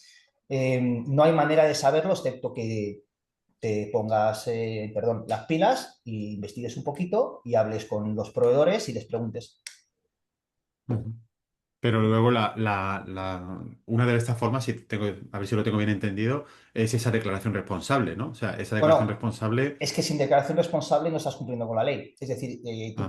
[SPEAKER 2] No hay manera de saberlo excepto que te pongas, perdón, las pilas y investigues un poquito y hables con los proveedores y les preguntes.
[SPEAKER 1] Ujú. Pero luego una de estas formas, a ver si lo tengo bien entendido, es esa declaración responsable, ¿no? O sea, esa declaración
[SPEAKER 2] Bueno,
[SPEAKER 1] responsable.
[SPEAKER 2] es que sin declaración responsable no estás cumpliendo con la ley. Es decir,
[SPEAKER 1] Ah,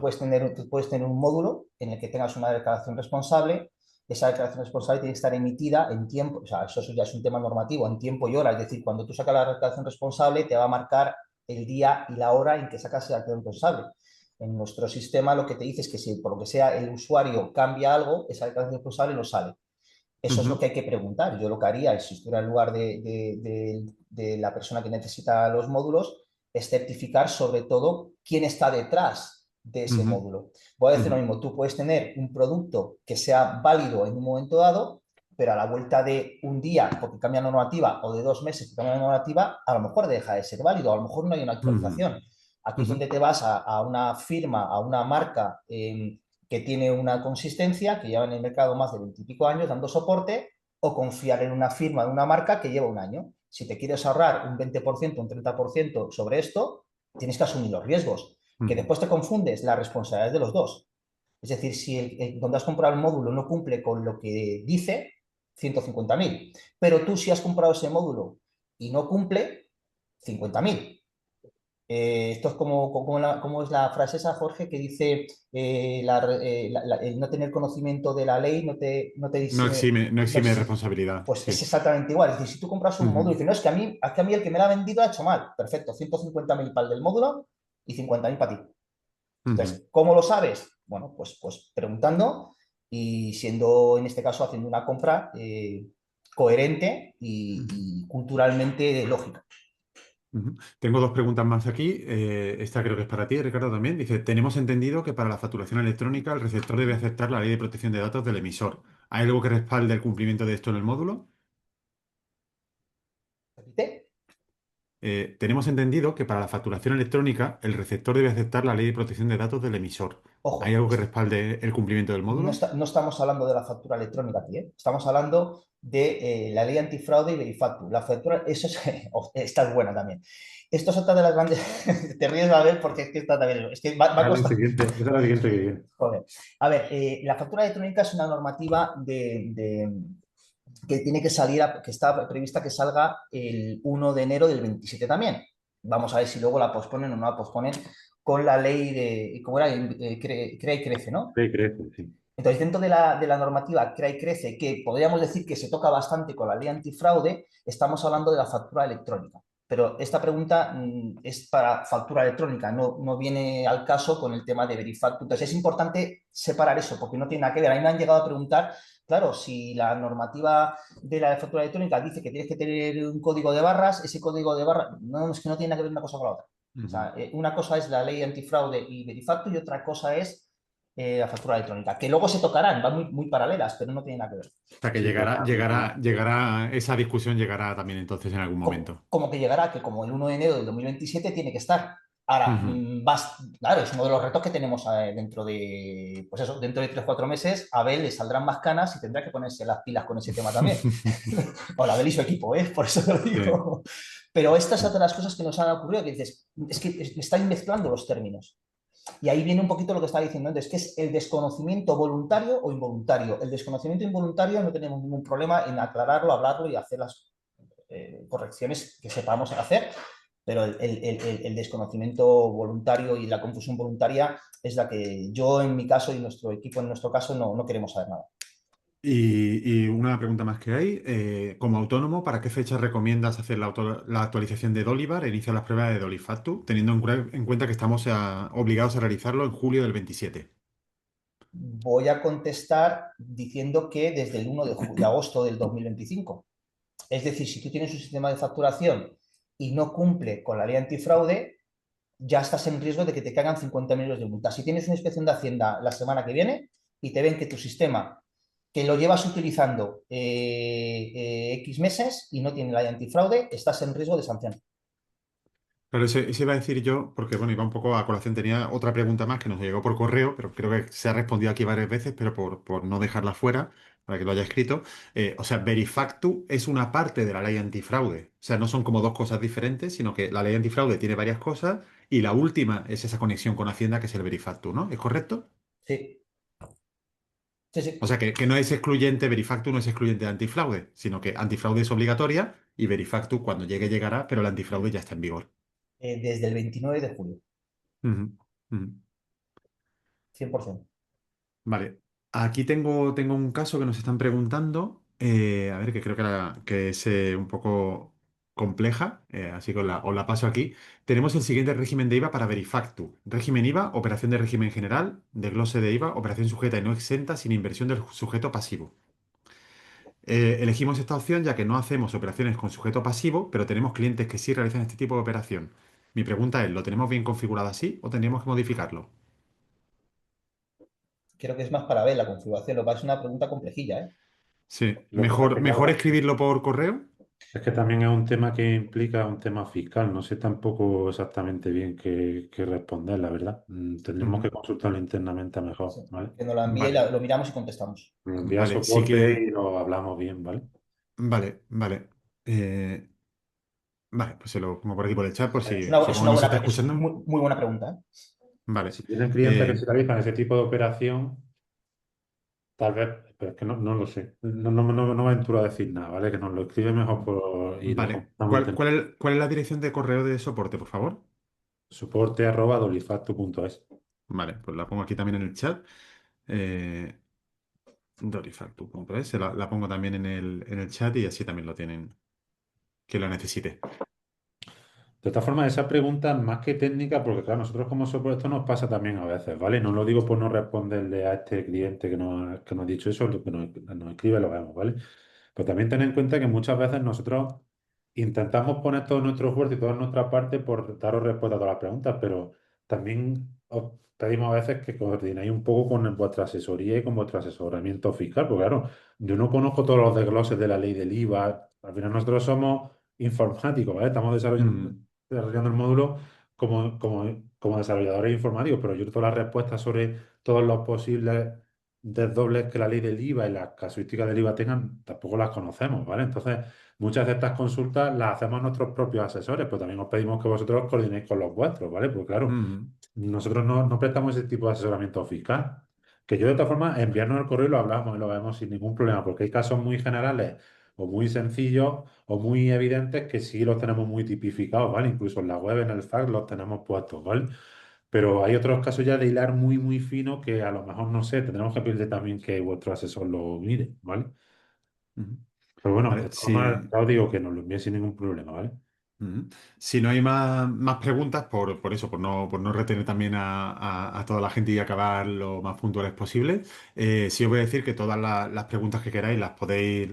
[SPEAKER 2] tú puedes tener un módulo en el que tengas una declaración responsable. Esa declaración responsable tiene que estar emitida en tiempo, o sea, eso ya es un tema normativo, en tiempo y hora. Es decir, cuando tú sacas la declaración responsable, te va a marcar el día y la hora en que sacas la declaración responsable. En nuestro sistema lo que te dice es que si por lo que sea el usuario cambia algo, esa declaración responsable no sale. Eso es lo
[SPEAKER 1] ujú,
[SPEAKER 2] que hay que preguntar. Yo lo que haría es, si estuviera en lugar de la persona que necesita los módulos, es certificar sobre todo quién está detrás de ese
[SPEAKER 1] ujú,
[SPEAKER 2] módulo. Voy a decir
[SPEAKER 1] ujú,
[SPEAKER 2] lo mismo, tú puedes tener un producto que sea válido en un momento dado, pero a la vuelta de un día, porque cambia la normativa, o de 2 meses, que cambia la normativa, a lo mejor deja de ser válido, a lo mejor no hay una
[SPEAKER 1] ujú,
[SPEAKER 2] actualización. Aquí es
[SPEAKER 1] ujú,
[SPEAKER 2] donde te vas a una firma, a una marca que tiene una consistencia, que lleva en el mercado más de 20 y pico años dando soporte, o confiar en una firma de una marca que lleva un año. Si te quieres ahorrar un 20%, un 30% sobre esto, tienes que asumir los riesgos. Que
[SPEAKER 1] ujú,
[SPEAKER 2] después te confundes, la responsabilidad es de los dos. Es decir, si donde has comprado el módulo no cumple con lo que dice, 150.000. Pero tú si has comprado ese módulo y no cumple, 50.000. Esto es como es la frase esa, Jorge, que dice el no tener conocimiento de la ley no te
[SPEAKER 1] No
[SPEAKER 2] dice,
[SPEAKER 1] exime, no
[SPEAKER 2] no
[SPEAKER 1] exime de
[SPEAKER 2] exime.
[SPEAKER 1] responsabilidad,
[SPEAKER 2] Pues es
[SPEAKER 1] sí.
[SPEAKER 2] exactamente igual. Es decir, si tú compras un módulo y
[SPEAKER 1] Ujú,
[SPEAKER 2] dices, no, es que a mí el que me lo ha vendido ha hecho mal. Perfecto, 150.000 para el del módulo y 50.000 para ti.
[SPEAKER 1] ujú,
[SPEAKER 2] Entonces, ¿cómo lo sabes? Bueno, pues preguntando y siendo, en este caso, haciendo una compra coherente
[SPEAKER 1] ujú,
[SPEAKER 2] y culturalmente lógica.
[SPEAKER 1] ujú. Tengo dos preguntas más aquí. Esta creo que es para ti, Ricardo, también. Dice, tenemos entendido que para la facturación electrónica el receptor debe aceptar la ley de protección de datos del emisor. ¿Hay algo que respalde el cumplimiento de esto en el módulo?
[SPEAKER 2] ¿Repite?
[SPEAKER 1] Tenemos entendido que para la facturación electrónica el receptor debe aceptar la ley de protección de datos del emisor. ¿Hay
[SPEAKER 2] Ojo,
[SPEAKER 1] algo que respalde el cumplimiento del módulo?
[SPEAKER 2] no estamos hablando de la factura electrónica aquí, ¿eh? Estamos hablando de la ley antifraude y Verifactu. La factura, eso es, esta es buena también. Esto es otra de las grandes. Te ríes a ver porque es que está también. Es que va a costar.
[SPEAKER 3] Esa es la siguiente que viene.
[SPEAKER 2] Joder. A ver, la factura electrónica es una normativa que tiene que salir, que está prevista que salga el 1 de enero del 27 también. Vamos a ver si luego la posponen o no la posponen con la ley de, ¿cómo era? Crea y crece, ¿no?
[SPEAKER 3] Sí, crece, sí.
[SPEAKER 2] Entonces, dentro de la normativa Crea y Crece, que podríamos decir que se toca bastante con la ley antifraude, estamos hablando de la factura electrónica. Pero esta pregunta es para factura electrónica, no viene al caso con el tema de Verifactu. Entonces, es importante separar eso, porque no tiene nada que ver. A mí me han llegado a preguntar, claro, si la normativa de la factura electrónica dice que tienes que tener un código de barras, ese código de barras, no, es que no tiene nada que ver una cosa con la otra. O
[SPEAKER 1] Ujú.
[SPEAKER 2] sea, una cosa es la ley antifraude y Verifactu y otra cosa es la factura electrónica, que luego se tocarán, van muy paralelas, pero no tienen nada que ver.
[SPEAKER 1] O sea que
[SPEAKER 3] Sí,
[SPEAKER 1] esa discusión llegará también entonces en algún momento.
[SPEAKER 2] Como que llegará, que como el 1 de enero del 2027 tiene que estar. Ahora,
[SPEAKER 1] Ujú.
[SPEAKER 2] claro, es uno de los retos que tenemos dentro de, pues eso, dentro de 3 o 4 meses, a Abel le saldrán más canas y tendrá que ponerse las pilas con ese tema también. O la Abel y su equipo, ¿eh? Por eso te lo
[SPEAKER 1] Sí.
[SPEAKER 2] digo. Pero estas son las cosas que nos han ocurrido, que dices, es que están mezclando los términos. Y ahí viene un poquito lo que estaba diciendo antes, que es el desconocimiento voluntario o involuntario. El desconocimiento involuntario no tenemos ningún problema en aclararlo, hablarlo y hacer las correcciones que sepamos hacer, pero el desconocimiento voluntario y la confusión voluntaria es la que yo en mi caso y nuestro equipo en nuestro caso no queremos saber nada.
[SPEAKER 1] Y una pregunta más que hay. Como autónomo, ¿para qué fecha recomiendas hacer la actualización de Dolivar e iniciar las pruebas de Dolifactu, teniendo en cuenta que estamos obligados a realizarlo en julio del 27?
[SPEAKER 2] Voy a contestar diciendo que desde el 1 de agosto del 2025. Es decir, si tú tienes un sistema de facturación y no cumple con la ley antifraude, ya estás en riesgo de que te caigan 50.000 euros de multa. Si tienes una inspección de Hacienda la semana que viene y te ven que tu sistema, que lo llevas utilizando X meses y no tiene la ley antifraude, estás en riesgo de sanción.
[SPEAKER 1] Pero ese iba a decir yo, porque bueno, iba un poco a colación. Tenía otra pregunta más que nos llegó por correo, pero creo que se ha respondido aquí varias veces, pero por no dejarla fuera, para que lo haya escrito. O sea, Verifactu es una parte de la ley antifraude. O sea, no son como dos cosas diferentes, sino que la ley antifraude tiene varias cosas y la última es esa conexión con Hacienda, que es el Verifactu, ¿no? ¿Es correcto?
[SPEAKER 2] Sí, sí,
[SPEAKER 1] O
[SPEAKER 2] sí.
[SPEAKER 1] sea, que no es excluyente, Verifactu no es excluyente de antifraude, sino que antifraude es obligatoria y Verifactu cuando llegue llegará, pero el antifraude ya está en vigor.
[SPEAKER 2] Desde el 29 de julio,
[SPEAKER 1] Ujú, ujú.
[SPEAKER 2] 100%.
[SPEAKER 1] Vale, aquí tengo un caso que nos están preguntando, a ver, que creo que es un poco compleja, así que os la paso aquí. Tenemos el siguiente régimen de IVA para Verifactu. Régimen IVA, operación de régimen general, desglose de IVA, operación sujeta y no exenta sin inversión del sujeto pasivo. Elegimos esta opción ya que no hacemos operaciones con sujeto pasivo, pero tenemos clientes que sí realizan este tipo de operación. Mi pregunta es, ¿lo tenemos bien configurado así o tendríamos que modificarlo?
[SPEAKER 2] Creo que es más para ver la configuración, lo cual es una pregunta complejilla, ¿eh?
[SPEAKER 1] Sí,
[SPEAKER 3] Lo que pasa es
[SPEAKER 1] mejor
[SPEAKER 3] que,
[SPEAKER 1] escribirlo por correo.
[SPEAKER 3] es que también es un tema que implica un tema fiscal. No sé tampoco exactamente bien qué responder, la verdad. Tendremos
[SPEAKER 1] Ujú.
[SPEAKER 3] que consultarlo internamente
[SPEAKER 2] Sí.
[SPEAKER 3] mejor, ¿vale?
[SPEAKER 2] Que nos la envíe,
[SPEAKER 1] Vale,
[SPEAKER 2] lo miramos y contestamos.
[SPEAKER 3] Lo envía a
[SPEAKER 1] vale, sí
[SPEAKER 3] soporte
[SPEAKER 1] que.
[SPEAKER 3] y lo hablamos bien, ¿vale?
[SPEAKER 1] Vale. Eh, vale, pues se lo pongo por aquí por el chat, por
[SPEAKER 2] Es
[SPEAKER 1] si
[SPEAKER 2] una, es
[SPEAKER 1] supongo
[SPEAKER 2] una
[SPEAKER 1] no se
[SPEAKER 2] buena,
[SPEAKER 1] está
[SPEAKER 2] es
[SPEAKER 1] escuchando.
[SPEAKER 2] muy buena pregunta, ¿eh?
[SPEAKER 1] Vale.
[SPEAKER 3] Si tienen clientes que
[SPEAKER 1] Eh,
[SPEAKER 3] se realizan ese tipo de operación, tal vez, pero es que no lo sé. No me aventuro a decir nada, ¿vale? Que nos lo escribe mejor y lo
[SPEAKER 1] vale.
[SPEAKER 3] comentamos internamente.
[SPEAKER 1] ¿Cuál es la dirección de correo de soporte, por favor?
[SPEAKER 3] Soporte@dolifactu.es.
[SPEAKER 1] Vale, pues la pongo aquí también en el chat. Eh, Dorifactu.es. La pongo también en el chat y así también lo tienen, que lo necesite.
[SPEAKER 3] De todas formas, esa pregunta es más que técnica, porque claro, nosotros como soporte esto nos pasa también a veces, ¿vale? No lo digo por no responderle a este cliente que nos ha dicho eso, lo que nos escribe lo vemos, ¿vale? Pero también ten en cuenta que muchas veces nosotros intentamos poner todo nuestro esfuerzo y toda nuestra parte por daros respuesta a todas las preguntas, pero también os pedimos a veces que coordinéis un poco con vuestra asesoría y con vuestro asesoramiento fiscal, porque claro, yo no conozco todos los desgloses de la ley del IVA, al final nosotros somos informáticos, ¿vale? Estamos
[SPEAKER 1] Mm,
[SPEAKER 3] desarrollando el módulo como desarrolladores informáticos, pero yo todas las respuestas sobre todos los posibles desdobles que la ley del IVA y las casuísticas del IVA tengan, tampoco las conocemos, ¿vale? Entonces, muchas de estas consultas las hacemos nuestros propios asesores, pero también os pedimos que vosotros coordinéis con los vuestros, ¿vale? Porque claro,
[SPEAKER 1] mm,
[SPEAKER 3] nosotros no prestamos ese tipo de asesoramiento fiscal. Que yo de todas formas, enviarnos el correo y lo hablamos y lo vemos sin ningún problema, porque hay casos muy generales o muy sencillos o muy evidentes que sí los tenemos muy tipificados, ¿vale? Incluso en la web, en el fax, los tenemos puestos, ¿vale? Pero hay otros casos ya de hilar muy fino que a lo mejor, no sé, tendremos que pedirle también que vuestro asesor lo mire, ¿vale?
[SPEAKER 1] mm.
[SPEAKER 3] Pero bueno, de
[SPEAKER 1] Vale,
[SPEAKER 3] todas formas,
[SPEAKER 1] sí.
[SPEAKER 3] ya os digo que nos lo envíe sin ningún problema, ¿vale?
[SPEAKER 1] Ujú. Si no hay más preguntas, por eso, por no retener también a toda la gente y acabar lo más puntuales posible, sí os voy a decir que todas las preguntas que queráis las podéis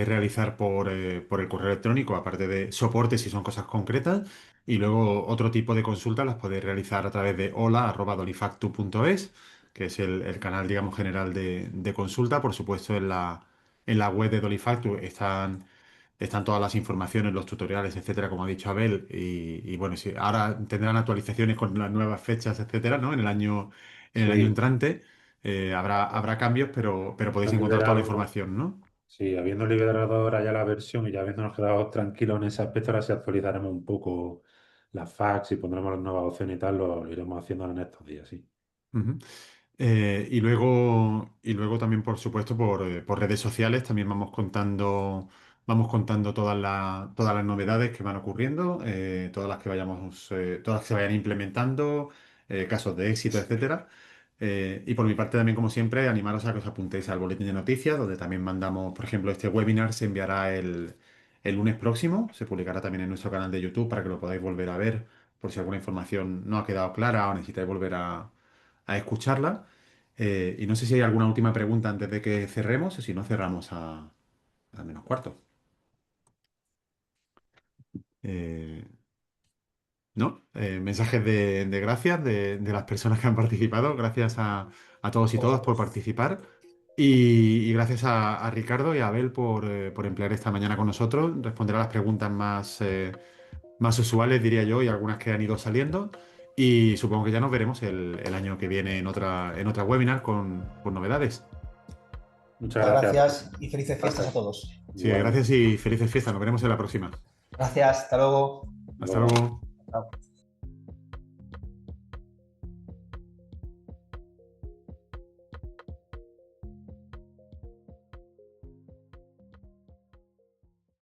[SPEAKER 1] realizar por el correo electrónico, aparte de soporte si son cosas concretas, y luego otro tipo de consultas las podéis realizar a través de hola@dolifactu.es, que es el canal, digamos, general de consulta. Por supuesto, en la web de Dolifactu están todas las informaciones, los tutoriales, etcétera, como ha dicho Abel. Y bueno, sí, ahora tendrán actualizaciones con las nuevas fechas, etcétera, ¿no? En el año
[SPEAKER 3] Sí,
[SPEAKER 1] entrante habrá cambios, pero podéis
[SPEAKER 3] han
[SPEAKER 1] encontrar toda la
[SPEAKER 3] liberado,
[SPEAKER 1] información, ¿no?
[SPEAKER 3] sí, habiendo liberado ahora ya la versión y ya habiéndonos quedado tranquilos en ese aspecto, ahora sí actualizaremos un poco las fax y pondremos las nuevas opciones y tal, lo iremos haciendo en estos días, sí.
[SPEAKER 1] Ujú. Y luego también, por supuesto, por redes sociales también vamos contando todas las novedades que van ocurriendo, todas las que se vayan implementando, casos de éxito, etcétera. Y por mi parte también, como siempre, animaros a que os apuntéis al boletín de noticias, donde también mandamos, por ejemplo, este webinar se enviará el lunes próximo, se publicará también en nuestro canal de YouTube para que lo podáis volver a ver por si alguna información no ha quedado clara o necesitáis volver a escucharla. Y no sé si hay alguna última pregunta antes de que cerremos, o si no cerramos a menos cuarto. Eh, ¿No? Mensajes de gracias de las personas que han participado. Gracias a todos y
[SPEAKER 2] A
[SPEAKER 1] todas por
[SPEAKER 2] vosotros.
[SPEAKER 1] participar. Y gracias a Ricardo y a Abel por emplear esta mañana con nosotros, responder a las preguntas más usuales, diría yo, y algunas que han ido saliendo. Y supongo que ya nos veremos el año que viene en otra webinar con novedades.
[SPEAKER 3] Muchas
[SPEAKER 2] Muchas
[SPEAKER 3] gracias.
[SPEAKER 2] gracias y felices fiestas a todos.
[SPEAKER 1] Sí,
[SPEAKER 3] Igualmente.
[SPEAKER 1] gracias y felices fiestas. Nos veremos en la próxima.
[SPEAKER 2] Gracias, hasta luego.
[SPEAKER 1] Hasta
[SPEAKER 3] Luego.
[SPEAKER 1] luego.
[SPEAKER 2] Chao.